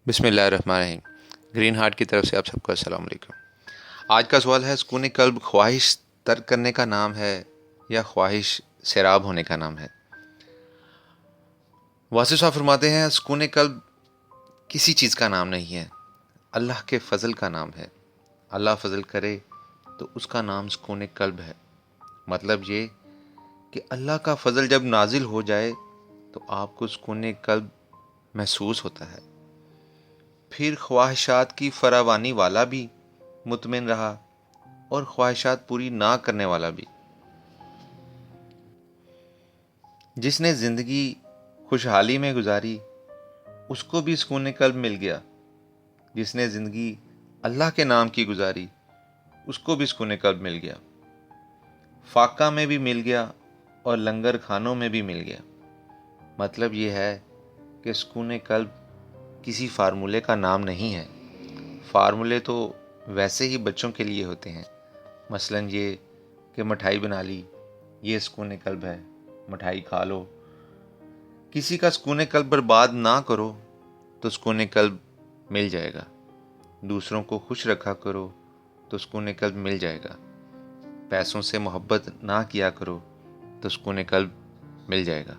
بسم اللہ الرحمن الرحیم۔ گرین ہارٹ کی طرف سے آپ سب کو السلام علیکم۔ آج کا سوال ہے، سکون قلب خواہش ترک کرنے کا نام ہے یا خواہش سیراب ہونے کا نام ہے؟ واصف صاحب فرماتے ہیں، سکون قلب کسی چیز کا نام نہیں ہے، اللہ کے فضل کا نام ہے۔ اللہ فضل کرے تو اس کا نام سکون قلب ہے۔ مطلب یہ کہ اللہ کا فضل جب نازل ہو جائے تو آپ کو سکون قلب محسوس ہوتا ہے، پھر خواہشات کی فراوانی والا بھی مطمئن رہا اور خواہشات پوری نہ کرنے والا بھی۔ جس نے زندگی خوشحالی میں گزاری اس کو بھی سکون قلب مل گیا، جس نے زندگی اللہ کے نام کی گزاری اس کو بھی سکون قلب مل گیا، فاقہ میں بھی مل گیا اور لنگر کھانوں میں بھی مل گیا۔ مطلب یہ ہے کہ سکون قلب کسی فارمولے کا نام نہیں ہے۔ فارمولے تو ویسے ہی بچوں کے لیے ہوتے ہیں، مثلا یہ کہ مٹھائی بنا لی، یہ سکون قلب ہے، مٹھائی کھا لو۔ کسی کا سکون قلب برباد نہ کرو تو سکون قلب مل جائے گا۔ دوسروں کو خوش رکھا کرو تو سکون قلب مل جائے گا۔ پیسوں سے محبت نہ کیا کرو تو سکون قلب مل جائے گا۔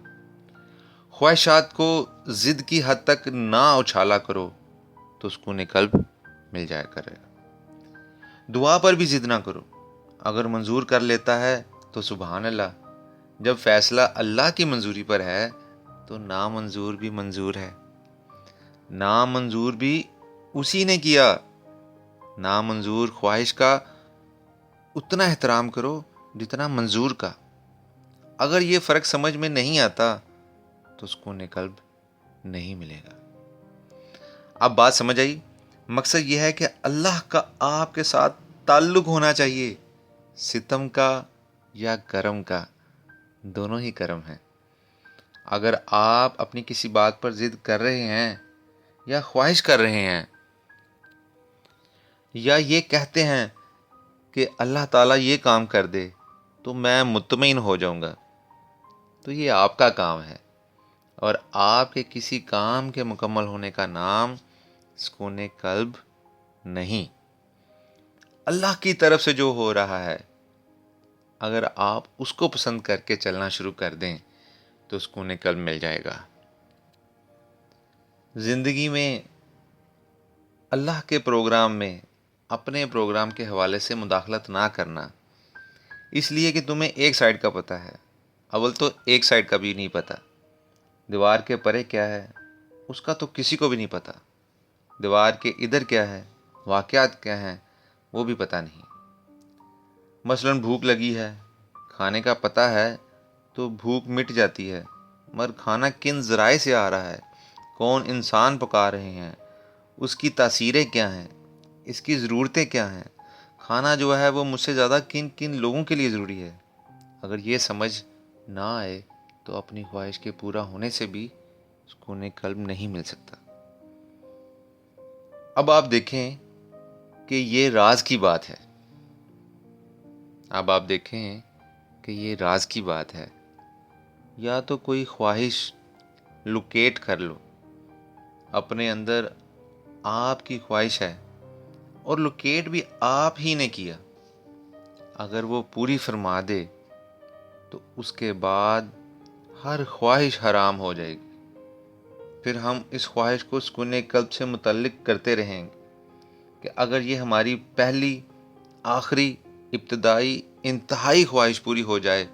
خواہشات کو ضد کی حد تک نہ اچھالا کرو تو سکون قلب مل جایا کرے گا۔ دعا پر بھی ضد نہ کرو، اگر منظور کر لیتا ہے تو سبحان اللہ، جب فیصلہ اللہ کی منظوری پر ہے تو نامنظور بھی منظور ہے۔ نامنظور بھی اسی نے کیا۔ نامنظور خواہش کا اتنا احترام کرو جتنا منظور کا۔ اگر یہ فرق سمجھ میں نہیں آتا تو سکون قلب نہیں ملے گا۔ اب بات سمجھ آئی؟ مقصد یہ ہے کہ اللہ کا آپ کے ساتھ تعلق ہونا چاہیے، ستم کا یا کرم کا، دونوں ہی کرم ہیں۔ اگر آپ اپنی کسی بات پر ضد کر رہے ہیں یا خواہش کر رہے ہیں یا یہ کہتے ہیں کہ اللہ تعالیٰ یہ کام کر دے تو میں مطمئن ہو جاؤں گا، تو یہ آپ کا کام ہے، اور آپ کے کسی کام کے مکمل ہونے کا نام سکون قلب نہیں۔ اللہ کی طرف سے جو ہو رہا ہے، اگر آپ اس کو پسند کر کے چلنا شروع کر دیں تو سکون قلب مل جائے گا۔ زندگی میں اللہ کے پروگرام میں اپنے پروگرام کے حوالے سے مداخلت نہ کرنا، اس لیے کہ تمہیں ایک سائیڈ کا پتہ ہے۔ اول تو ایک سائیڈ کا بھی نہیں پتہ، دیوار کے پرے کیا ہے اس کا تو کسی کو بھی نہیں پتہ، دیوار کے ادھر کیا ہے، واقعات کیا ہیں وہ بھی پتہ نہیں۔ مثلا بھوک لگی ہے، کھانے کا پتہ ہے تو بھوک مٹ جاتی ہے، مگر کھانا کن ذرائع سے آ رہا ہے، کون انسان پکا رہے ہیں، اس کی تاثیریں کیا ہیں، اس کی ضرورتیں کیا ہیں، کھانا جو ہے وہ مجھ سے زیادہ کن کن لوگوں کے لیے ضروری ہے، اگر یہ سمجھ نہ آئے تو اپنی خواہش کے پورا ہونے سے بھی سکون قلب نہیں مل سکتا۔ اب آپ دیکھیں کہ یہ راز کی بات ہے، اب آپ دیکھیں کہ یہ راز کی بات ہے۔ یا تو کوئی خواہش لوکیٹ کر لو، اپنے اندر آپ کی خواہش ہے اور لوکیٹ بھی آپ ہی نے کیا، اگر وہ پوری فرما دے تو اس کے بعد ہر خواہش حرام ہو جائے گی۔ پھر ہم اس خواہش کو سکون قلب سے متعلق کرتے رہیں گے کہ اگر یہ ہماری پہلی، آخری، ابتدائی، انتہائی خواہش پوری ہو جائے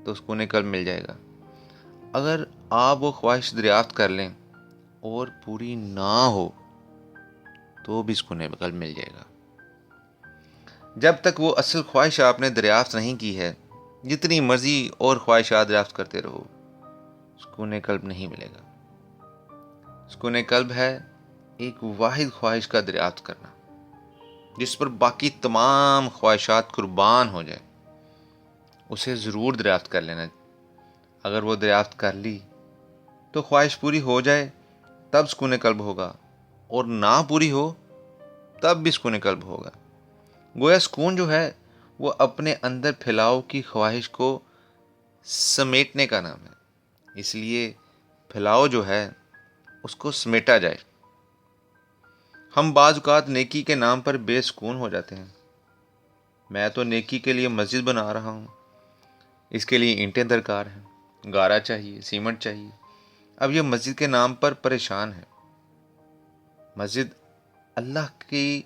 تو سکون قلب مل جائے گا۔ اگر آپ وہ خواہش دریافت کر لیں اور پوری نہ ہو تو بھی سکون قلب مل جائے گا۔ جب تک وہ اصل خواہش آپ نے دریافت نہیں کی ہے، جتنی مرضی اور خواہشات دریافت کرتے رہو، سکون قلب نہیں ملے گا۔ سکون قلب ہے ایک واحد خواہش کا دریافت کرنا، جس پر باقی تمام خواہشات قربان ہو جائیں، اسے ضرور دریافت کر لینا۔ اگر وہ دریافت کر لی تو خواہش پوری ہو جائے تب سکون قلب ہوگا، اور نہ پوری ہو تب بھی سکون قلب ہوگا۔ گویا سکون جو ہے وہ اپنے اندر پھیلاؤ کی خواہش کو سمیٹنے کا نام ہے، اس لیے پھیلاؤ جو ہے اس کو سمیٹا جائے۔ ہم بعض اوقات نیکی کے نام پر بے سکون ہو جاتے ہیں. میں تو نیکی کے لیے مسجد بنا رہا ہوں، اس کے لیے اینٹیں درکار ہیں، گارا چاہیے، سیمنٹ چاہیے. اب یہ مسجد کے نام پر پریشان ہے. مسجد اللہ کی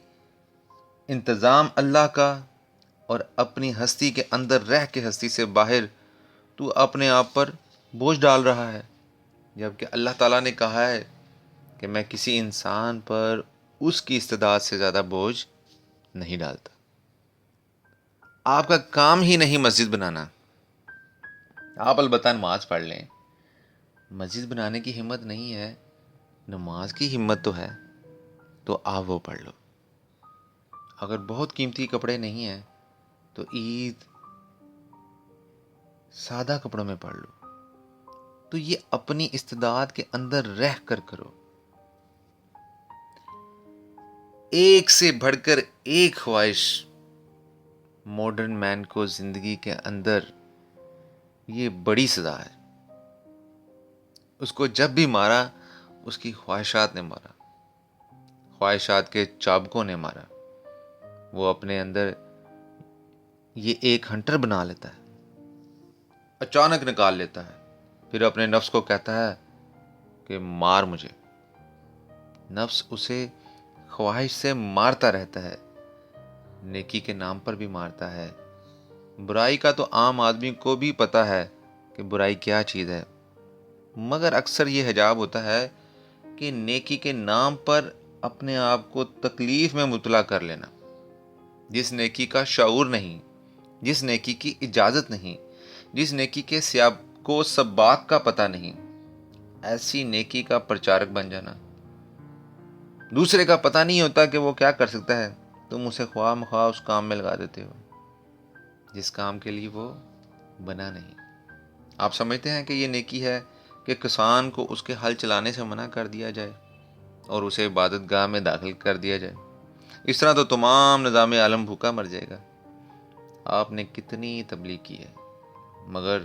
انتظام اللہ کا، اور اپنی ہستی کے اندر رہ کے ہستی سے باہر تو اپنے آپ پر بوجھ ڈال رہا ہے، جبکہ اللہ تعالیٰ نے کہا ہے کہ میں کسی انسان پر اس کی استعداد سے زیادہ بوجھ نہیں ڈالتا. آپ کا کام ہی نہیں مسجد بنانا. آپ البتہ نماز پڑھ لیں، مسجد بنانے کی ہمت نہیں ہے، نماز کی ہمت تو ہے، تو آپ وہ پڑھ لو. اگر بہت قیمتی کپڑے نہیں ہیں تو عید سادہ کپڑوں میں پڑھ لو. تو یہ اپنی استعداد کے اندر رہ کر کرو. ایک سے بڑھ کر ایک خواہش ماڈرن مین کو زندگی کے اندر یہ بڑی سزا ہے. اس کو جب بھی مارا اس کی خواہشات نے مارا، خواہشات کے چابکوں نے مارا. وہ اپنے اندر یہ ایک ہنٹر بنا لیتا ہے، اچانک نکال لیتا ہے، پھر اپنے نفس کو کہتا ہے کہ مار مجھے. نفس اسے خواہش سے مارتا رہتا ہے، نیکی کے نام پر بھی مارتا ہے. برائی کا تو عام آدمی کو بھی پتا ہے کہ برائی کیا چیز ہے، مگر اکثر یہ حجاب ہوتا ہے کہ نیکی کے نام پر اپنے آپ کو تکلیف میں مبتلا کر لینا. جس نیکی کا شعور نہیں، جس نیکی کی اجازت نہیں، جس نیکی کے سیاق و سباق کا پتہ نہیں، ایسی نیکی کا پرچارک بن جانا. دوسرے کا پتہ نہیں ہوتا کہ وہ کیا کر سکتا ہے، تم اسے خواہ مخواہ اس کام میں لگا دیتے ہو جس کام کے لیے وہ بنا نہیں. آپ سمجھتے ہیں کہ یہ نیکی ہے کہ کسان کو اس کے ہل چلانے سے منع کر دیا جائے اور اسے عبادت گاہ میں داخل کر دیا جائے؟ اس طرح تو تمام نظام عالم بھوکا مر جائے گا. آپ نے کتنی تبلیغ کی ہے، مگر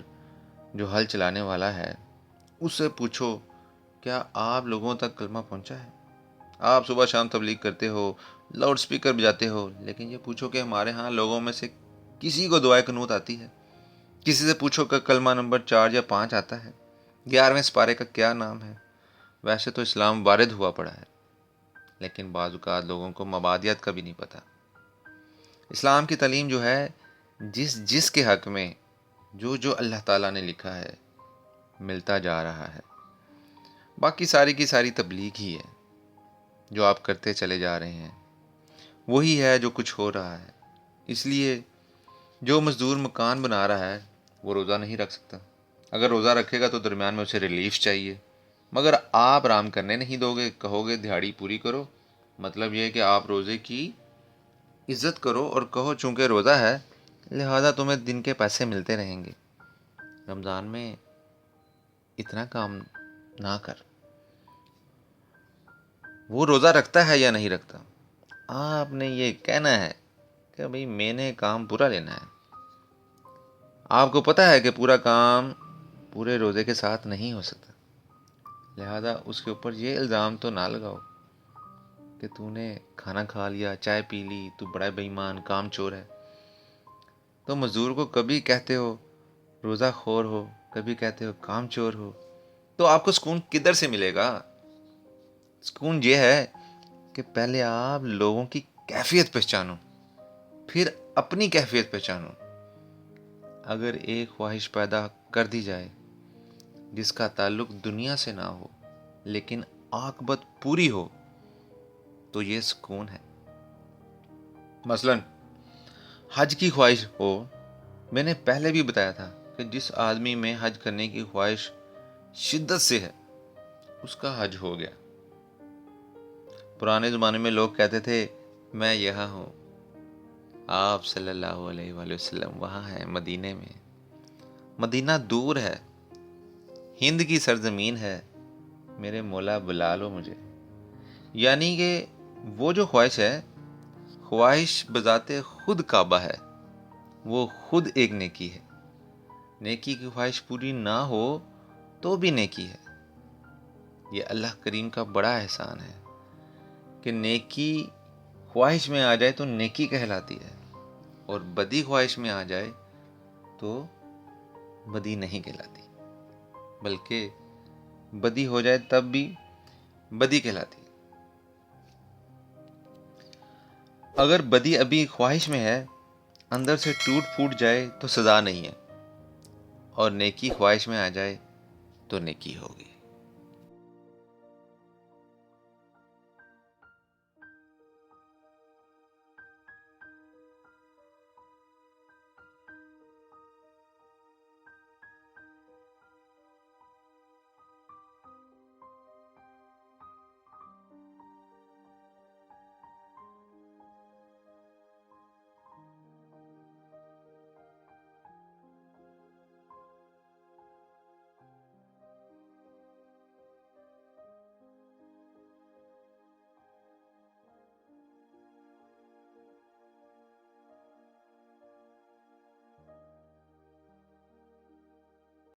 جو ہل چلانے والا ہے اس سے پوچھو کیا آپ لوگوں تک کلمہ پہنچا ہے؟ آپ صبح شام تبلیغ کرتے ہو، لاؤڈ سپیکر بجاتے ہو، لیکن یہ پوچھو کہ ہمارے ہاں لوگوں میں سے کسی کو دعائے قنوت آتی ہے؟ کسی سے پوچھو کہ کلمہ نمبر 4 یا 5 آتا ہے؟ 11ویں سپارے کا کیا نام ہے؟ ویسے تو اسلام وارد ہوا پڑا ہے، لیکن بعض اوقات لوگوں کو مبادیات کا بھی نہیں پتہ. اسلام کی تعلیم جو ہے، جس کے حق میں جو اللہ تعالیٰ نے لکھا ہے ملتا جا رہا ہے. باقی ساری کی ساری تبلیغ ہی ہے جو آپ کرتے چلے جا رہے ہیں، وہی ہے جو کچھ ہو رہا ہے. اس لیے جو مزدور مکان بنا رہا ہے وہ روزہ نہیں رکھ سکتا. اگر روزہ رکھے گا تو درمیان میں اسے ریلیف چاہیے، مگر آپ آرام کرنے نہیں دو گے، کہو گے دہاڑی پوری کرو. مطلب یہ ہے کہ آپ روزے کی عزت کرو اور کہو چونکہ روزہ ہے لہذا تمہیں دن کے پیسے ملتے رہیں گے. رمضان میں اتنا کام نہ کر. وہ روزہ رکھتا ہے یا نہیں رکھتا، آپ نے یہ کہنا ہے کہ بھئی میں نے کام پورا لینا ہے. آپ کو پتہ ہے کہ پورا کام پورے روزے کے ساتھ نہیں ہو سکتا، لہذا اس کے اوپر یہ الزام تو نہ لگاؤ کہ تو نے کھانا کھا لیا، چائے پی لی، تو بڑا بے ایمان کام چور ہے. تو مزدور کو کبھی کہتے ہو روزہ خور ہو، کبھی کہتے ہو کام چور ہو، تو آپ کو سکون کدھر سے ملے گا؟ سکون یہ ہے کہ پہلے آپ لوگوں کی کیفیت پہچانو، پھر اپنی کیفیت پہچانو. اگر ایک خواہش پیدا کر دی جائے جس کا تعلق دنیا سے نہ ہو لیکن عاقبت پوری ہو تو یہ سکون ہے. مثلا حج کی خواہش ہو. میں نے پہلے بھی بتایا تھا کہ جس آدمی میں حج کرنے کی خواہش شدت سے ہے اس کا حج ہو گیا. پرانے زمانے میں لوگ کہتے تھے میں یہاں ہوں، آپ صلی اللہ علیہ وآلہ وسلم وہاں ہیں مدینے میں. مدینہ دور ہے، ہند کی سرزمین ہے، میرے مولا بلا لو مجھے. یعنی کہ وہ جو خواہش ہے، خواہش بذات خود کعبہ ہے، وہ خود ایک نیکی ہے. نیکی کی خواہش پوری نہ ہو تو بھی نیکی ہے. یہ اللہ کریم کا بڑا احسان ہے کہ نیکی خواہش میں آ جائے تو نیکی کہلاتی ہے، اور بدی خواہش میں آ جائے تو بدی نہیں کہلاتی، بلکہ بدی ہو جائے تب بھی بدی کہلاتی ہے۔ اگر بدی ابھی خواہش میں ہے، اندر سے ٹوٹ پھوٹ جائے تو سزا نہیں ہے، اور نیکی خواہش میں آ جائے تو نیکی ہوگی۔